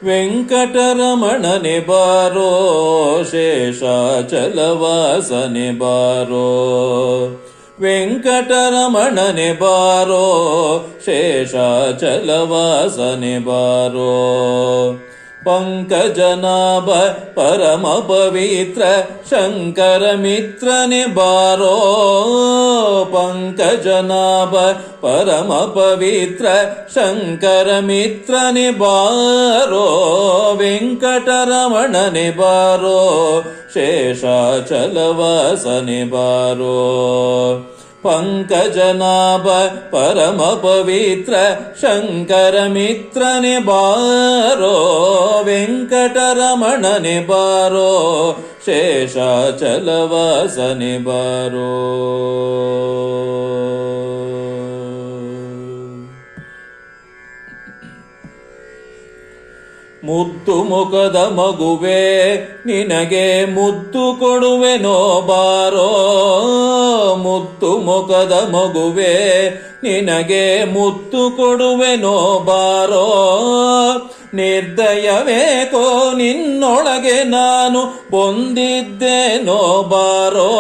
ವೆಂಕಟರಮಣನೆ ಬಾರೋ ಶೇಷಾಚಲವಾಸನೆ ಬಾರೋ. ವೆಂಕಟರಮಣನೆ ಬಾರೋ ಶೇಷಾಚಲವಾಸನೆ ಬಾರೋ. ಪಂಕಜನಾಭ ಪರಮ ಪವಿತ್ರ ಶಂಕರ ಮಿತ್ರನೆ ಬಾರೋ. ಪಂಕಜನಾಭ ಪರಮ ಪವಿತ್ರ ಶಂಕರ ಮಿತ್ರನೆ ಬಾರೋ. ವೆಂಕಟರಮಣನೆ ಬಾರೋ ಶೇಷಾಚಲವಾಸನೆ ಬಾರೋ. ಪಂಕಜನಾಭ ಪರಮ ಪವಿತ್ರ ಶಂಕರ ಮಿತ್ರನೆ ಬಾರೋ. ವೆಂಕಟರಮಣನೆ ಬಾರೋ ಶೇಷಾಚಲವಾಸನೆ ಬಾರೋ. ಮುದ್ದು ಮುಖದ ಮಗುವೆ ನಿನಗೆ ಮುದ್ದು ಕೊಡುವೆನೋ ಬಾರೋ. ಮುದ್ದು ಮುಖದ ಮಗುವೆ ನಿನಗೆ ಮುದ್ದು ಕೊಡುವೆನೋ ಬಾರೋ. ನಿರ್ದಯವೇಕೋ ನಿನ್ನೊಳಗೆ ನಾನು ಬಂದಿದ್ದೇನೋ ಬಾರೋ.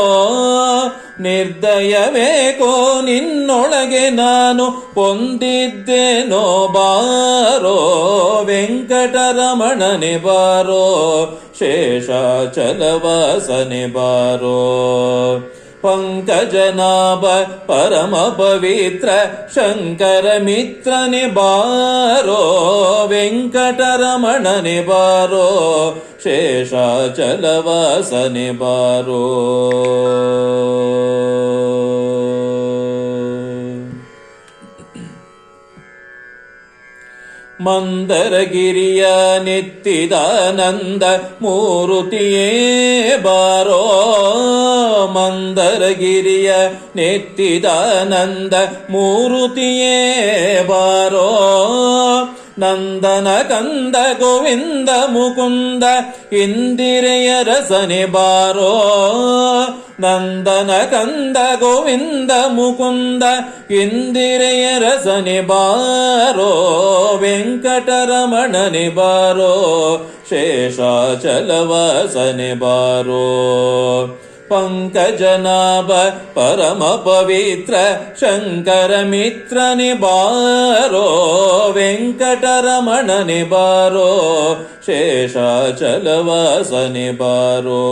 ನಿರ್ದಯವೇಕೋ ನಿನ್ನೊಳಗೆ ನಾನು ಹೊಂದಿದ್ದೇನೋ ಬಾರೋ. ವೆಂಕಟರಮಣನೆ ಬಾರೋ ಶೇಷಾಚಲವಾಸನೆ ಬಾರೋ. ಪಂಕಜನಾಭ ಪರಮ ಪವಿತ್ರ ಶಂಕರ ಮಿತ್ರನೆ ಬಾರೋ. ವೆಂಕಟರಮಣನೆ ಬಾರೋ ಶೇಷಾಚಲವಾಸನೆ ಬಾರೋ. ಮಂದರಗಿರಿಯ ನೆತ್ತಿದಾನಂದ ಮೂರುತಿಯೇ ಬಾರೋ. ಮಂದರಗಿರಿಯ ನೆತ್ತಿದಾನಂದ ಮೂರುತಿಯೇ ಬಾರೋ. ನಂದನ ಕಂದ ಗೋವಿಂದ ಮುಕುಂದ ಇಂದಿರೆಯ ರಸನೆ ಬಾರೋ. ನಂದನ ಕಂದ ಗೋವಿಂದ ಮುಕುಂದ ಇಂದಿರೆಯ ರಸನೆ ಬಾರೋ. ವೆಂಕಟರಮಣನೆ ಬಾರೋ ಶೇಷಾಚಲವಾಸನೆ ಬಾರೋ. ಪಂಕಜನಾಭ ಪರಮ ಪವಿತ್ರ ಶಂಕರ ಮಿತ್ರನೆ ಬಾರೋ. ವೆಂಕಟರಮಣನೆ ಬಾರೋ ಶೇಷಾಚಲವಾಸನೆ ಬಾರೋ.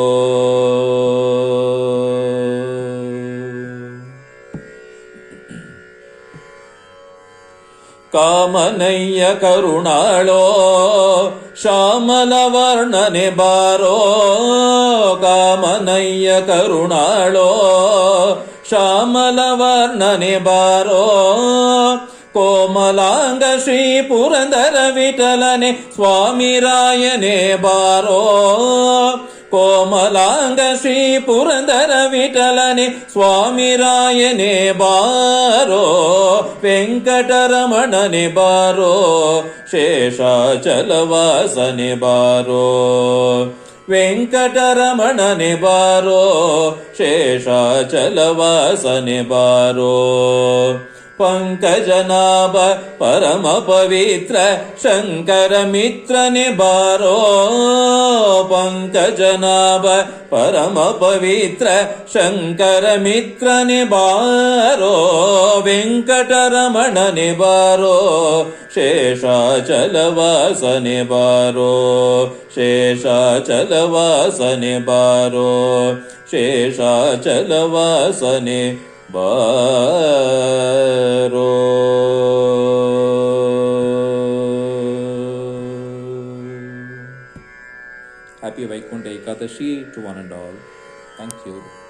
ಕಾಮನಯ್ಯ ಕರುಣಾಳೋ ಶ್ಯಾಮಲವರ್ಣನೆ ಬಾರೋ. ಕಾಮನಯ್ಯ ಕರುಣಾಳೋ ಶ್ಯಾಮಲವರ್ಣನೆ ಬಾರೋ. ಕೋಮಲಾಂಗ ಶ್ರೀ ಪುರಂದರ ವಿಠಲನೆ ಸ್ವಾಮಿರಾಯನೇ ಬಾರೋ. ಕೋಮಲಾಂಗ ಶ್ರೀ ಪುರಂದರ ವಿಠಲನೆ ಸ್ವಾಮಿರಾಯನೇ ಬಾರೋ. ವೆಂಕಟರಮಣನೆ ಬಾರೋ ಶೇಷಾಚಲವಾಸನೆ ಬಾರೋ. ವೆಂಕಟರಮಣನೆ ಬಾರೋ ಶೇಷಾಚಲವಾಸನೆ ಬಾರೋ. ಪಂಕಜನಾಭ ಪರಮ ಪವಿತ್ರ ಶಂಕರ ಮಿತ್ರನೆ ಬಾರೋ. ಪಂಕಜನಾಭ ಪರಮ ಪವಿತ್ರ ಶಂಕರ ಮಿತ್ರನೆ ಬಾರೋ. ವೆಂಕಟರಮಣನೆ ಬಾರೋ ಶೇಷಾಚಲವಾಸನೆ ಬಾರೋ. ಶೇಷಾಚಲವಾಸನೆ ಬಾರೋ. ಶೇಷಾಚಲವಾಸನೆ ಬಾರೋ. Happy Vaikuntha Ekadashi to one and all. Thank you.